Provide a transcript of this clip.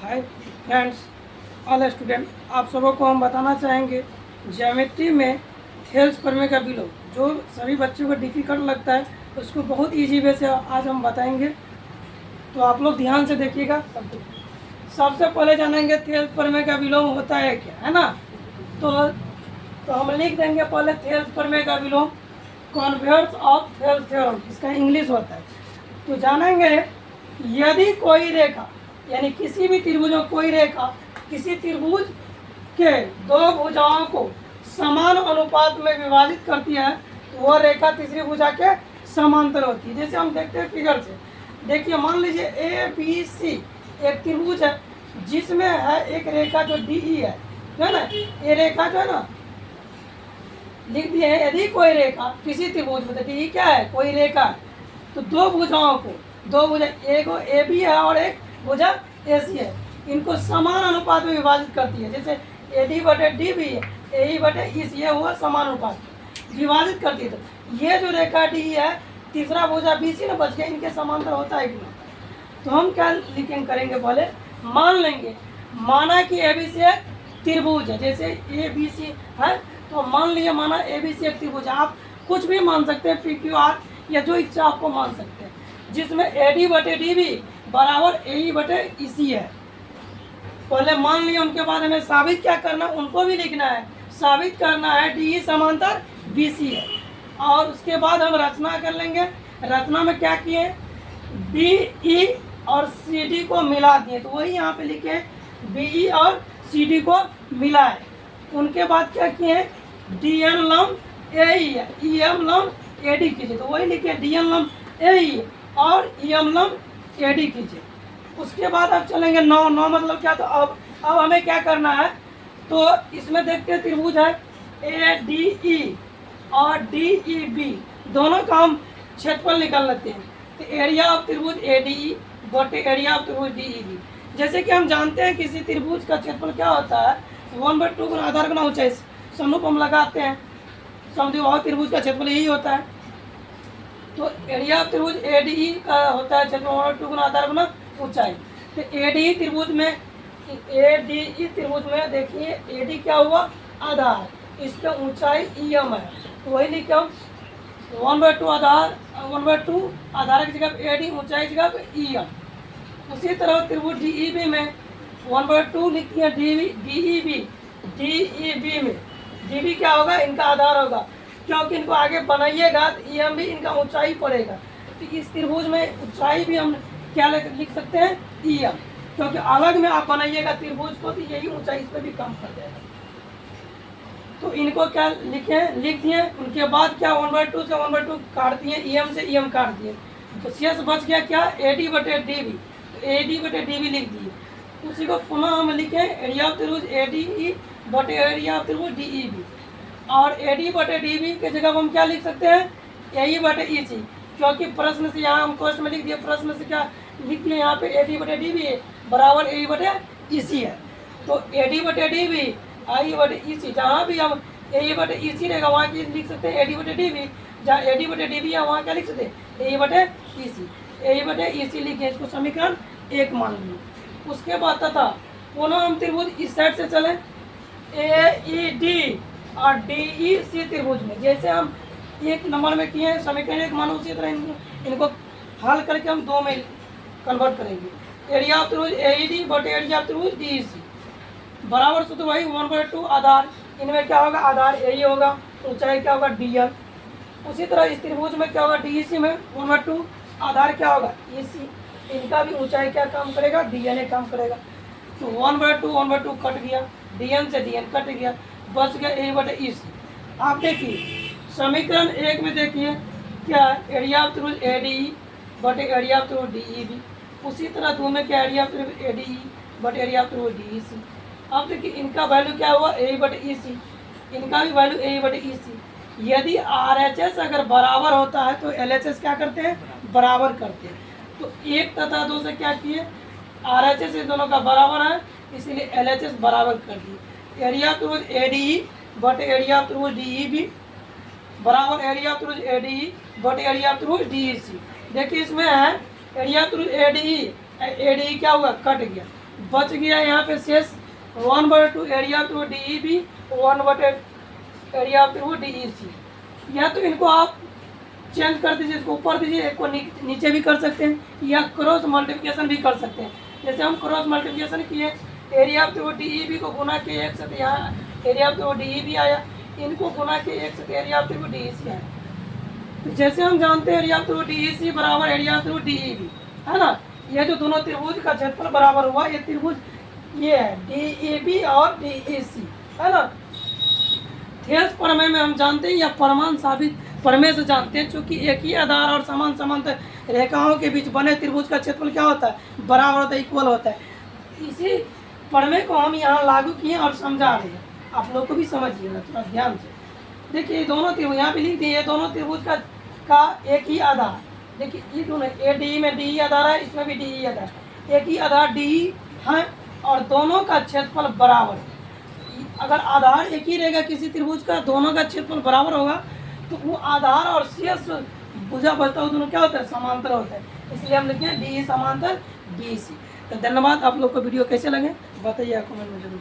Hi friends, all student, आप सबों को हम बताना चाहेंगे ज्योमेट्री में थेल्स प्रमेय का विलोम जो सभी बच्चों को डिफ़िकल्ट लगता है उसको बहुत इजी वे से आज हम बताएंगे। तो आप लोग ध्यान से देखिएगा। सबसे पहले जानेंगे थेल्स प्रमेय का विलोम होता है क्या, है ना। तो हम लिख देंगे पहले थेल्स प्रमेय का विलोम कॉन्वर्स ऑफ थेल्स थ्योरम, इसका इंग्लिश होता है। तो जानेंगे यदि कोई रेखा यानी किसी भी त्रिभुज में कोई रेखा किसी त्रिभुज के दो भुजाओं को समान अनुपात में विभाजित करती है तो वह रेखा तीसरी भुजा के समांतर होती है। जैसे हम देखते हैं फिगर से, देखिए मान लीजिए ए बी सी एक त्रिभुज है जिसमें है एक रेखा जो डी ई है ना। ये रेखा जो है ना लिख दिए है, यदि कोई रेखा किसी त्रिभुज में, डी ई क्या है, कोई रेखा है, तो दो भुजाओं को, दो भुजा एक ए बी है और एक भुजा ए सी है, इनको समान अनुपात में विभाजित करती है। जैसे ए डी बटे डी बी है, ए ई बटे ई सी है, हुआ समान अनुपात विभाजित करती है। तो ये जो रेखा डी है, तीसरा भुजा बी सी ना बच गया, इनके समांतर होता है कि नहीं। तो हम क्या लिखेंगे करेंगे, पहले मान लेंगे, माना कि ए बी सी एक त्रिभुज है। जैसे ए बी सी है तो मान लिया माना ए बी सी एक त्रिभुज है। आप कुछ भी मान सकते हैं, पी क्यू आर या जो इच्छा आपको मान सकते हैं, जिसमें ए डी बटे डी बी बराबर ए ई बटे ई सी है। पहले मान लिया, उनके बाद हमें साबित क्या करना, उनको भी लिखना है। साबित करना है डी ई समांतर बी सी है। और उसके बाद हम रचना कर लेंगे। रचना में क्या किए, बी ई और सी डी को मिला दिए, तो वही यहाँ पे लिखे बी ई और सी डी को मिलाए। उनके बाद क्या किए, डी एन लम्ब ए ई है, E M lump A D कीजिए, तो वही लिखे डी एन लम्ब ए ई और E M lump A D कीजिए। उसके बाद अब चलेंगे नौ मतलब क्या, तो अब हमें क्या करना है, तो इसमें देखते हैं त्रिभुज है ए डी ई और डी ई बी, दोनों का हम क्षेत्रफल निकाल लेते हैं। तो एरिया ऑफ त्रिभुज ए डी ई बटे एरिया ऑफ त्रिभुज डी ई बी। जैसे कि हम जानते हैं किसी त्रिभुज का क्षेत्रफल क्या होता है, 1/2 गुना आधार गुना ऊंचाई, समरूप हम लगाते हैं, समद्विबाहु त्रिभुज का क्षेत्रफल यही होता है। तो एरिया ऑफ त्रिभुज ए डी ई का होता है क्षेत्रफल 1/2 गुना आधार गुना ऊंचाई। तो ए डी ई त्रिभुज में, ए डी ई त्रिभुज में देखिए ए डी क्या हुआ, आधार, इस पे ऊंचाई ई एम है, तो वही लिखे हम 1/2 आधार, 1/2 आधार की जगह ए डी, ऊंचाई की जगह पे ई एम। उसी तरह त्रिभुज डी ई बी में 1/2 लिखती है D E B, D E B में डी बी क्या होगा, इनका आधार होगा, क्योंकि इनको आगे बनाइएगा तो ई एम भी इनका ऊंचाई पड़ेगा। तो इस त्रिभुज में ऊंचाई भी हम क्या लिख सकते हैं, ई एम, क्योंकि अलग में आप बनाइएगा त्रिभुज को तो यही ऊंचाई इस पर भी कम कर देगा। तो इनको क्या लिखे, लिख दिए। उनके बाद क्या 1/2 से 1/2 काट दिए, ई एम से ई एम काट दिए, तो शेष बच गया क्या, ए डी बटे डी बी, तो ए डी बटे डी बी लिख दिए। उसी को पुनः हम लिखें एरिया ऑफ त्रिभुज ए डी ई बटे एरिया ऑफ त्रिभुज डी ई बी, और ए डी बटे डी बी के जगह हम क्या लिख सकते हैं, ए ई बटे ई सी, क्योंकि प्रश्न से यहाँ हम क्वेश्चन में लिख दिए, प्रश्न से क्या लिख दिए यहाँ पे ए डी बटे डी बी बराबर ए ई बटे ई सी है। तो ए डी बटे डी बी आई बटे ई सी, जहाँ भी हम ए ई बटे ई सी रहेगा वहाँ की लिख सकते हैं ए डी बटे डी बी, जहाँ ए डी बटे डी बी है वहाँ क्या लिख सकते हैं, ए ई बटे ई सी, ए ई बटे ई सी लिखे, इसको समीकरण 1 मान लीजिए। उसके बाद तथा पुनः हम त्रिभुज इस साइड से चले, ए ई डी और डी ई सी त्रिभुज में, जैसे हम 1 नंबर में किए हैं समीकरण 1 मानो, उसी तरह इनको हल करके हम 2 में कन्वर्ट करेंगे। एरिया ऑफ त्रिभुज ए ई डी बटे एरिया ऑफ त्रिभुज डी ई सी बराबर सूत्र वही 1/2 आधार, इनमें क्या होगा, आधार ए ई होगा, ऊंचाई क्या होगा, डी एन। उसी तरह इस त्रिभुज में क्या होगा, डी ई सी में 1/2 आधार क्या होगा, ई सी, इनका भी ऊंचाई क्या काम करेगा, डी एन ए काम करेगा। तो 1/2 कट गया, डी एन से डी एन कट गया, बच गया ए बटे ई सी। आप देखिए समीकरण 1 में देखिए क्या, एरिया ऑफ त्रिभुज ए डी ई बटे एरिया ऑफ त्रिभुज डी ई बी। उसी तरह 2 में क्या, एरिया ऑफ त्रिभुज ए डी ई बटे एरिया ऑफ त्रिभुज डी ई सी। अब देखिए इनका वैल्यू क्या हुआ, ए बटे ई सी, इनका भी वैल्यू ए बटे ई सी। यदि आर एच एस अगर बराबर होता है तो एल एच एस क्या करते हैं, बराबर करते हैं। तो 1 तथा 2 से क्या किए, आर एच एस दोनों का बराबर है, इसीलिए एल एच एस बराबर कर दिए। एरिया ऑफ त्रिभुज ए डी ई बटे एरिया ऑफ त्रिभुज डी ई बी बराबर एरिया ऑफ त्रिभुज ए डी ई बटे एरिया ऑफ त्रिभुज डी ई सी। देखिए इसमें है एरिया ऑफ त्रिभुज ए डी ई क्या हुआ, कट गया, बच गया यहाँ पे शेष 1/2 area of D E B, 1/8 area of D E C. या तो इनको आप चेंज कर दीजिए, इसको ऊपर दीजिए, एक को नीचे भी कर सकते हैं, या क्रॉस मल्टीप्लिकेशन भी कर सकते हैं। जैसे हम क्रॉस मल्टीप्लिकेशन किए, area of D E B को गुना किए एक साथ, यहाँ area of D E B आया, इनको गुना किए एक साथ area of D E C आया। तो जैसे हम जानते हैं area of D E C बराबर area of D E B, है ना। ये जो दोनों त्रिभुज का क्षेत्रफल बराबर हुआ, ये त्रिभुज ये है डी ई बी और डी ई सी, है ना। थेल्स प्रमेय में हम जानते हैं, या परमान साबित प्रमेय से जानते हैं, चूंकि एक ही आधार और समान समांतर रेखाओं के बीच बने त्रिभुज का क्षेत्रफल क्या होता है, बराबर होता है, इक्वल होता है। इसी प्रमेय को हम यहाँ लागू किए और समझा रहे हैं, आप लोग को भी समझिएगा थोड़ा ध्यान से। देखिए दोनों त्रिभुज यहाँ पे लिख दिए, दोनों त्रिभुज का एक ही आधार, देखिए ये दोनों ए डी में डी ई आधार है, इसमें भी डी ई आधार, एक ही आधार डी ई है, और दोनों का क्षेत्रफल बराबर है। अगर आधार एक ही रहेगा किसी त्रिभुज का, दोनों का क्षेत्रफल बराबर होगा, तो वो आधार और शेष भुजा बचता है दोनों क्या होता है, समांतर होता है। इसलिए हम लिखते हैं डी समांतर बी सी। तो धन्यवाद। आप लोग को वीडियो कैसे लगे बताइए कमेंट में जरूर।